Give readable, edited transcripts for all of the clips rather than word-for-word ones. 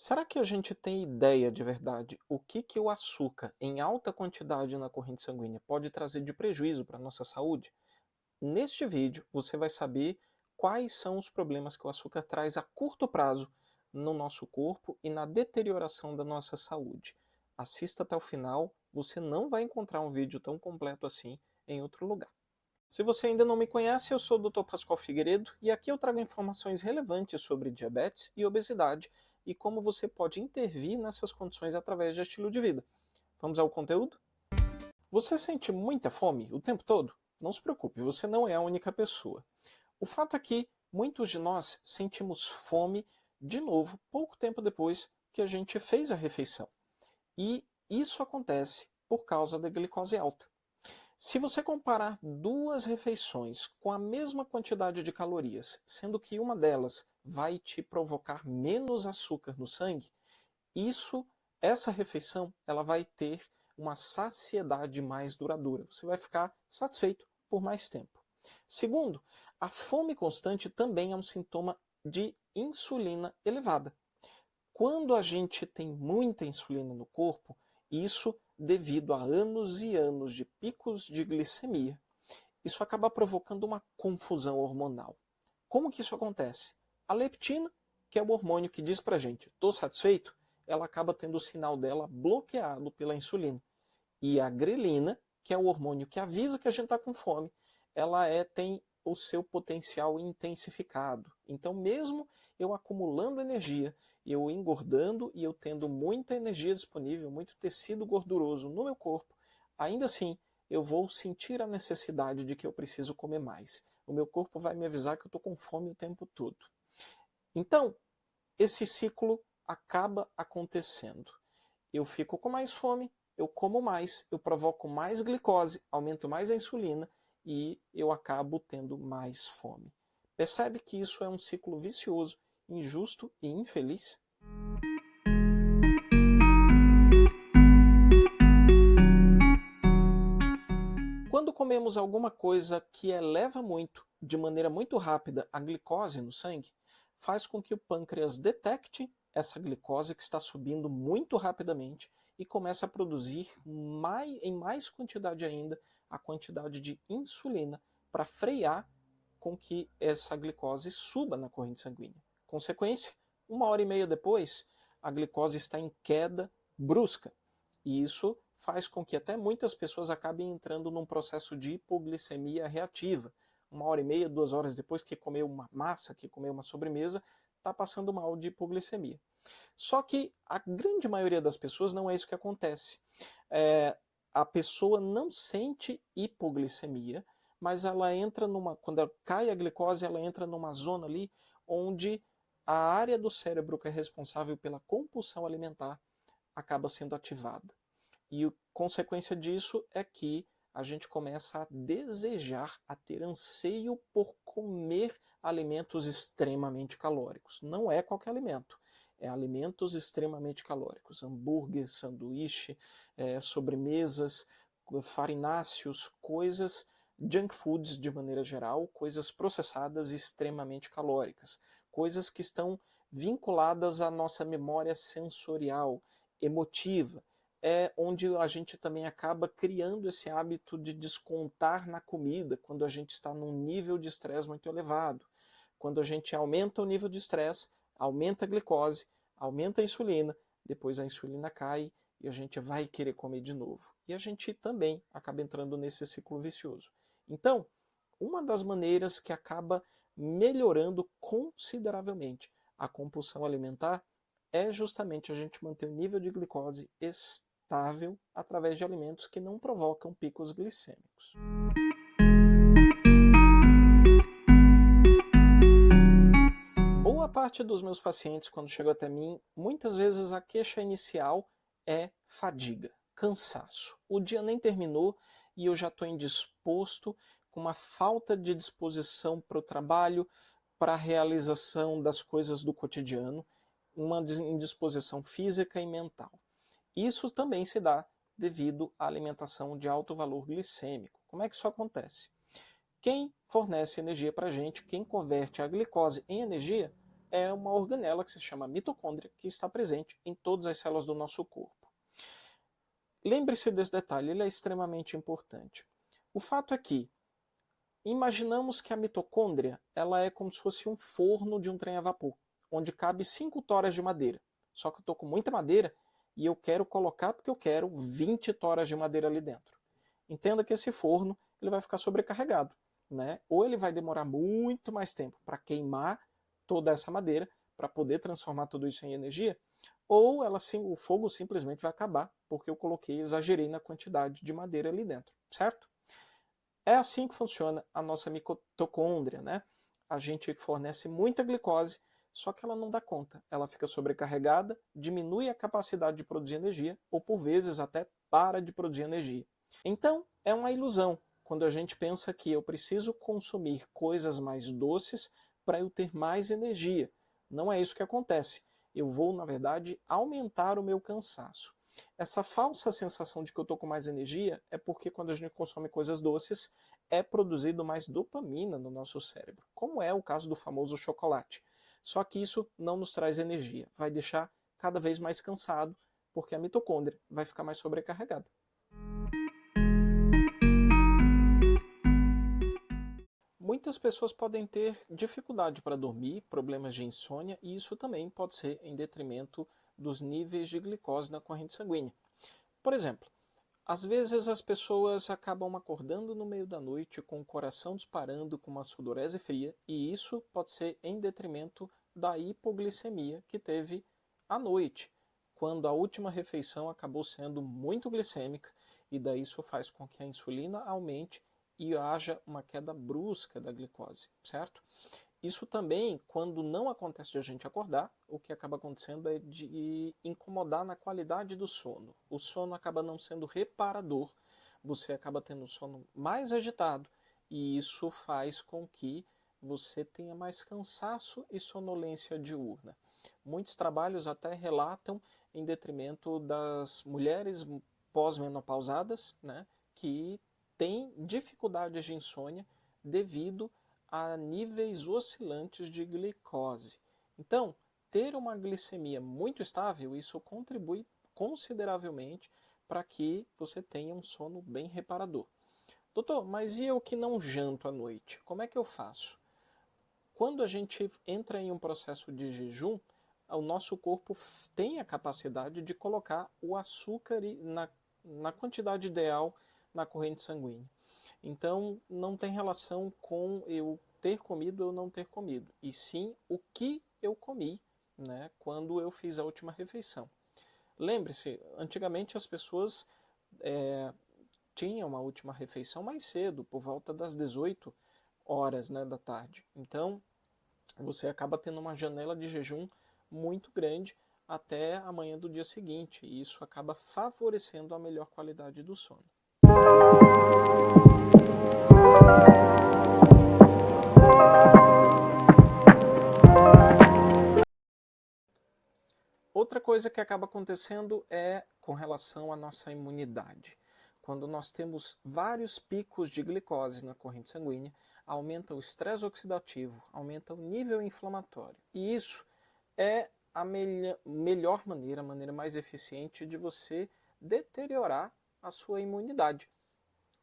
Será que a gente tem ideia de verdade o que o açúcar em alta quantidade na corrente sanguínea pode trazer de prejuízo para a nossa saúde? Neste vídeo você vai saber quais são os problemas que o açúcar traz a curto prazo no nosso corpo e na deterioração da nossa saúde. Assista até o final, você não vai encontrar um vídeo tão completo assim em outro lugar. Se você ainda não me conhece, eu sou o Dr. Pascoal Figueiredo e aqui eu trago informações relevantes sobre diabetes e obesidade e como você pode intervir nessas condições através de estilo de vida. Vamos ao conteúdo? Você sente muita fome o tempo todo? Não se preocupe, você não é a única pessoa. O fato é que muitos de nós sentimos fome de novo pouco tempo depois que a gente fez a refeição. E isso acontece por causa da glicose alta. Se você comparar duas refeições com a mesma quantidade de calorias, sendo que uma delas vai te provocar menos açúcar no sangue, essa refeição, ela vai ter uma saciedade mais duradoura. Você vai ficar satisfeito por mais tempo. Segundo, a fome constante também é um sintoma de insulina elevada. Quando a gente tem muita insulina no corpo, isso devido a anos e anos de picos de glicemia, isso acaba provocando uma confusão hormonal. Como que isso acontece? A leptina, que é o hormônio que diz pra gente, estou satisfeito, ela acaba tendo o sinal dela bloqueado pela insulina. E a grelina, que é o hormônio que avisa que a gente está com fome, tem o seu potencial intensificado. Então, mesmo eu acumulando energia, eu engordando e eu tendo muita energia disponível, muito tecido gorduroso no meu corpo, ainda assim eu vou sentir a necessidade de que eu preciso comer mais. O meu corpo vai me avisar que eu estou com fome o tempo todo. Então, esse ciclo acaba acontecendo. Eu fico com mais fome, eu como mais, eu provoco mais glicose, aumento mais a insulina e eu acabo tendo mais fome. Percebe que isso é um ciclo vicioso, injusto e infeliz? Quando comemos alguma coisa que eleva muito, de maneira muito rápida, a glicose no sangue, faz com que o pâncreas detecte essa glicose que está subindo muito rapidamente e comece a produzir em mais quantidade ainda a quantidade de insulina para frear com que essa glicose suba na corrente sanguínea. Consequência, 1 hora e meia depois, a glicose está em queda brusca. E isso faz com que até muitas pessoas acabem entrando num processo de hipoglicemia reativa. 1 hora e meia, 2 horas depois que comeu uma massa, que comeu uma sobremesa, está passando mal de hipoglicemia. Só que a grande maioria das pessoas não é isso que acontece. A pessoa não sente hipoglicemia, mas ela entra quando cai a glicose, ela entra numa zona ali onde a área do cérebro que é responsável pela compulsão alimentar acaba sendo ativada. E a consequência disso é que a gente começa a desejar, a ter anseio por comer alimentos extremamente calóricos. Não é qualquer alimento, é alimentos extremamente calóricos. Hambúrguer, sanduíche, sobremesas, farináceos, coisas, junk foods de maneira geral, coisas processadas e extremamente calóricas. Coisas que estão vinculadas à nossa memória sensorial, emotiva, onde a gente também acaba criando esse hábito de descontar na comida quando a gente está num nível de estresse muito elevado. Quando a gente aumenta o nível de estresse, aumenta a glicose, aumenta a insulina, depois a insulina cai e a gente vai querer comer de novo. E a gente também acaba entrando nesse ciclo vicioso. Então, uma das maneiras que acaba melhorando consideravelmente a compulsão alimentar é justamente a gente manter o nível de glicose estável através de alimentos que não provocam picos glicêmicos. Boa parte dos meus pacientes, quando chegam até mim, muitas vezes a queixa inicial é fadiga, cansaço. O dia nem terminou e eu já estou indisposto, com uma falta de disposição para o trabalho, para a realização das coisas do cotidiano, uma indisposição física e mental. Isso também se dá devido à alimentação de alto valor glicêmico. Como é que isso acontece? Quem fornece energia para a gente, quem converte a glicose em energia, é uma organela que se chama mitocôndria, que está presente em todas as células do nosso corpo. Lembre-se desse detalhe, ele é extremamente importante. O fato é que, imaginamos que a mitocôndria ela é como se fosse um forno de um trem a vapor, onde cabe 5 toras de madeira. Só que eu estou com muita madeira e eu quero colocar porque eu quero 20 toras de madeira ali dentro. Entenda que esse forno ele vai ficar sobrecarregado, né? Ou ele vai demorar muito mais tempo para queimar toda essa madeira, para poder transformar tudo isso em energia, ou o fogo simplesmente vai acabar, porque eu exagerei na quantidade de madeira ali dentro, certo? É assim que funciona a nossa mitocôndria, né? A gente fornece muita glicose, só que ela não dá conta. Ela fica sobrecarregada, diminui a capacidade de produzir energia, ou por vezes até para de produzir energia. Então, é uma ilusão quando a gente pensa que eu preciso consumir coisas mais doces para eu ter mais energia. Não é isso que acontece. Eu vou, na verdade, aumentar o meu cansaço. Essa falsa sensação de que eu estou com mais energia é porque quando a gente consome coisas doces, é produzido mais dopamina no nosso cérebro, como é o caso do famoso chocolate. Só que isso não nos traz energia, vai deixar cada vez mais cansado, porque a mitocôndria vai ficar mais sobrecarregada. Muitas pessoas podem ter dificuldade para dormir, problemas de insônia, e isso também pode ser em detrimento dos níveis de glicose na corrente sanguínea. Por exemplo, às vezes as pessoas acabam acordando no meio da noite com o coração disparando, com uma sudorese fria, e isso pode ser em detrimento da hipoglicemia que teve à noite, quando a última refeição acabou sendo muito glicêmica, e daí isso faz com que a insulina aumente e haja uma queda brusca da glicose, certo? Isso também, quando não acontece de a gente acordar, o que acaba acontecendo é de incomodar na qualidade do sono. O sono acaba não sendo reparador, você acaba tendo um sono mais agitado e isso faz com que você tenha mais cansaço e sonolência diurna. Muitos trabalhos até relatam em detrimento das mulheres pós-menopausadas, né, que têm dificuldades de insônia devido a níveis oscilantes de glicose. Então, ter uma glicemia muito estável, isso contribui consideravelmente para que você tenha um sono bem reparador. Doutor, mas e eu que não janto à noite? Como é que eu faço? Quando a gente entra em um processo de jejum, o nosso corpo tem a capacidade de colocar o açúcar na quantidade ideal na corrente sanguínea. Então, não tem relação com eu ter comido ou não ter comido, e sim o que eu comi, né, quando eu fiz a última refeição. Lembre-se, antigamente as pessoas tinham uma última refeição mais cedo, por volta das 18 horas, né, da tarde. Então, você acaba tendo uma janela de jejum muito grande até amanhã do dia seguinte, e isso acaba favorecendo a melhor qualidade do sono. Outra coisa que acaba acontecendo é com relação à nossa imunidade. Quando nós temos vários picos de glicose na corrente sanguínea, aumenta o estresse oxidativo, aumenta o nível inflamatório. E isso é a melhor maneira, a maneira mais eficiente de você deteriorar a sua imunidade.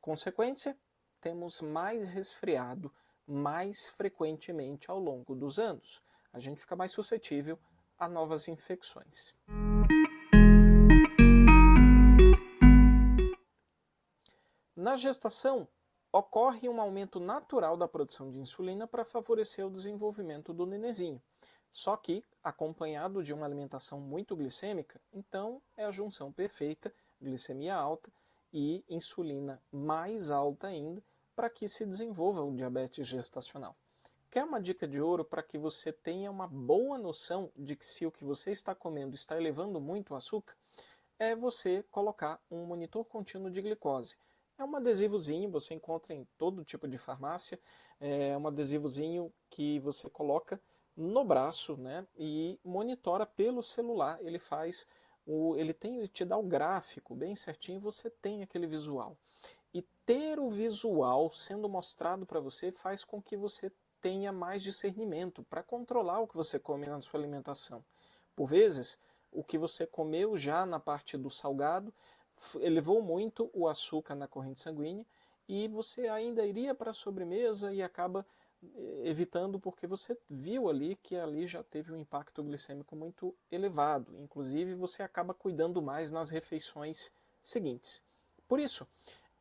Consequência, temos mais resfriado mais frequentemente ao longo dos anos. A gente fica mais suscetível a novas infecções. Na gestação, ocorre um aumento natural da produção de insulina para favorecer o desenvolvimento do nenenzinho. Só que, acompanhado de uma alimentação muito glicêmica, então é a junção perfeita, glicemia alta e insulina mais alta ainda, para que se desenvolva o diabetes gestacional. Quer uma dica de ouro para que você tenha uma boa noção de que se o que você está comendo está elevando muito o açúcar? É você colocar um monitor contínuo de glicose. É um adesivozinho, você encontra em todo tipo de farmácia, é um adesivozinho que você coloca no braço, né, e monitora pelo celular. Ele te dá o gráfico bem certinho, você tem aquele visual. E ter o visual sendo mostrado para você faz com que você tenha mais discernimento para controlar o que você come na sua alimentação. Por vezes, o que você comeu já na parte do salgado elevou muito o açúcar na corrente sanguínea e você ainda iria para a sobremesa e acaba evitando porque você viu ali que ali já teve um impacto glicêmico muito elevado. Inclusive, você acaba cuidando mais nas refeições seguintes. Por isso,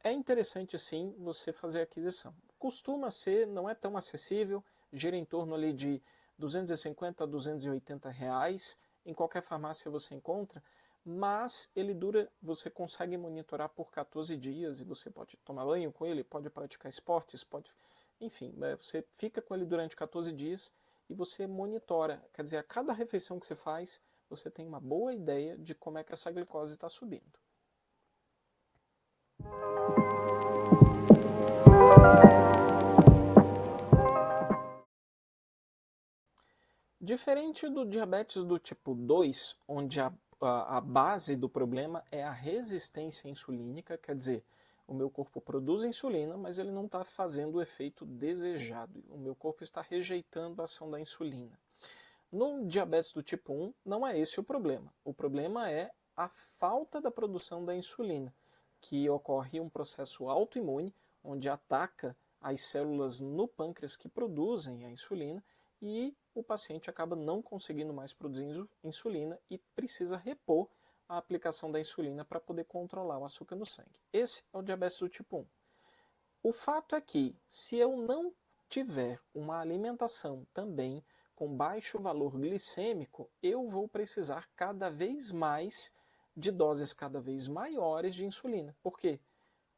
é interessante sim você fazer a aquisição. Costuma ser, não é tão acessível, gira em torno ali de 250 a 280 reais. Em qualquer farmácia você encontra, mas ele dura, você consegue monitorar por 14 dias e você pode tomar banho com ele, pode praticar esportes, pode, enfim, você fica com ele durante 14 dias e você monitora, quer dizer, a cada refeição que você faz, você tem uma boa ideia de como é que essa glicose está subindo. Diferente do diabetes do tipo 2, onde a base do problema é a resistência insulínica, quer dizer, o meu corpo produz insulina, mas ele não está fazendo o efeito desejado. O meu corpo está rejeitando a ação da insulina. No diabetes do tipo 1, não é esse o problema. O problema é a falta da produção da insulina, que ocorre um processo autoimune, onde ataca as células no pâncreas que produzem a insulina e o paciente acaba não conseguindo mais produzir insulina e precisa repor a aplicação da insulina para poder controlar o açúcar no sangue. Esse é o diabetes do tipo 1. O fato é que, se eu não tiver uma alimentação também com baixo valor glicêmico, eu vou precisar cada vez mais de doses cada vez maiores de insulina. Por quê?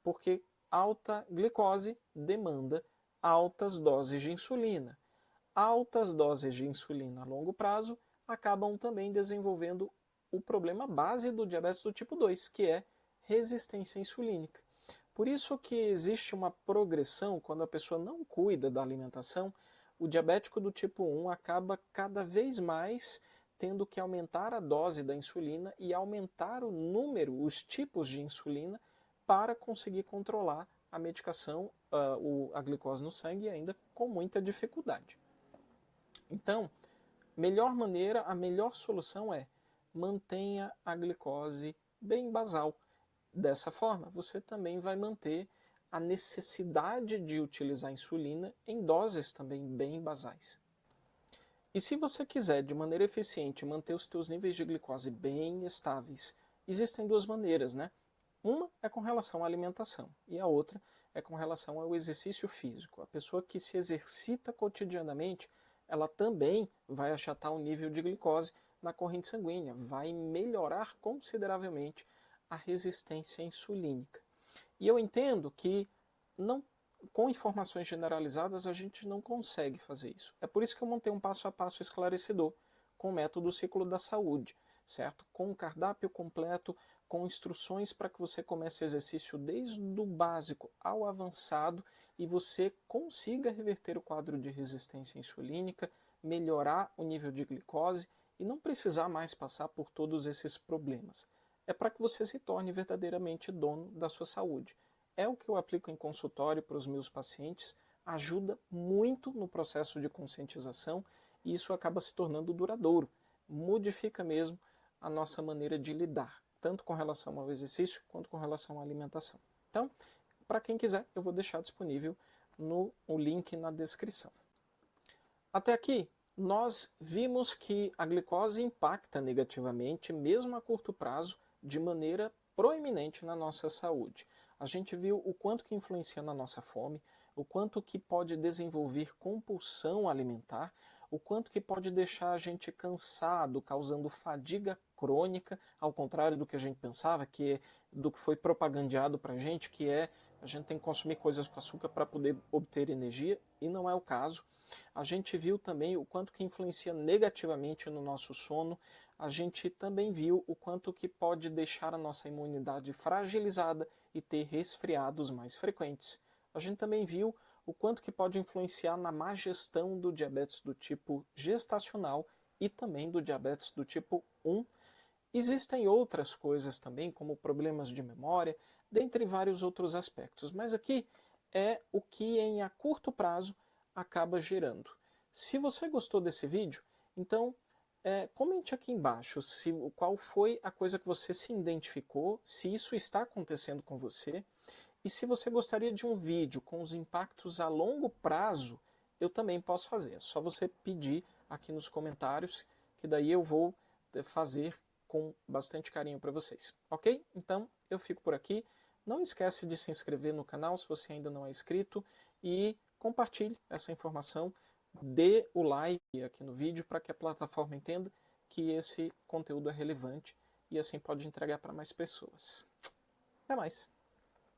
Porque alta glicose demanda altas doses de insulina. Altas doses de insulina a longo prazo acabam também desenvolvendo o problema base do diabetes do tipo 2, que é resistência insulínica. Por isso que existe uma progressão, quando a pessoa não cuida da alimentação, o diabético do tipo 1 acaba cada vez mais tendo que aumentar a dose da insulina e aumentar o número, os tipos de insulina, para conseguir controlar a medicação, a glicose no sangue, ainda com muita dificuldade. Então, a melhor solução é mantenha a glicose bem basal. Dessa forma, você também vai manter a necessidade de utilizar insulina em doses também bem basais. E se você quiser, de maneira eficiente, manter os seus níveis de glicose bem estáveis, existem duas maneiras, né? Uma é com relação à alimentação e a outra é com relação ao exercício físico. A pessoa que se exercita cotidianamente, ela também vai achatar o nível de glicose na corrente sanguínea, vai melhorar consideravelmente a resistência insulínica. E eu entendo que com informações generalizadas a gente não consegue fazer isso. É por isso que eu montei um passo a passo esclarecedor com o método Ciclo da Saúde, certo? Com um cardápio completo, com instruções para que você comece exercício desde o básico ao avançado e você consiga reverter o quadro de resistência insulínica, melhorar o nível de glicose e não precisar mais passar por todos esses problemas. É para que você se torne verdadeiramente dono da sua saúde. É o que eu aplico em consultório para os meus pacientes, ajuda muito no processo de conscientização e isso acaba se tornando duradouro. Modifica mesmo a nossa maneira de lidar, tanto com relação ao exercício quanto com relação à alimentação. Então, para quem quiser, eu vou deixar disponível o link na descrição. Até aqui, nós vimos que a glicose impacta negativamente, mesmo a curto prazo, de maneira proeminente na nossa saúde. A gente viu o quanto que influencia na nossa fome, o quanto que pode desenvolver compulsão alimentar, o quanto que pode deixar a gente cansado, causando fadiga crônica, ao contrário do que a gente pensava, do que foi propagandeado para a gente gente tem que consumir coisas com açúcar para poder obter energia, e não é o caso. A gente viu também o quanto que influencia negativamente no nosso sono, a gente também viu o quanto que pode deixar a nossa imunidade fragilizada e ter resfriados mais frequentes. A gente também viu o quanto que pode influenciar na má gestão do diabetes do tipo gestacional e também do diabetes do tipo 1. Existem outras coisas também, como problemas de memória, dentre vários outros aspectos. Mas aqui é o que, a curto prazo, acaba gerando. Se você gostou desse vídeo, então comente aqui embaixo qual foi a coisa que você se identificou, se isso está acontecendo com você, e se você gostaria de um vídeo com os impactos a longo prazo, eu também posso fazer. É só você pedir aqui nos comentários, que daí eu vou fazer com bastante carinho para vocês. Ok? Então, eu fico por aqui. Não esquece de se inscrever no canal se você ainda não é inscrito e compartilhe essa informação. Dê o like aqui no vídeo para que a plataforma entenda que esse conteúdo é relevante e assim pode entregar para mais pessoas. Até mais!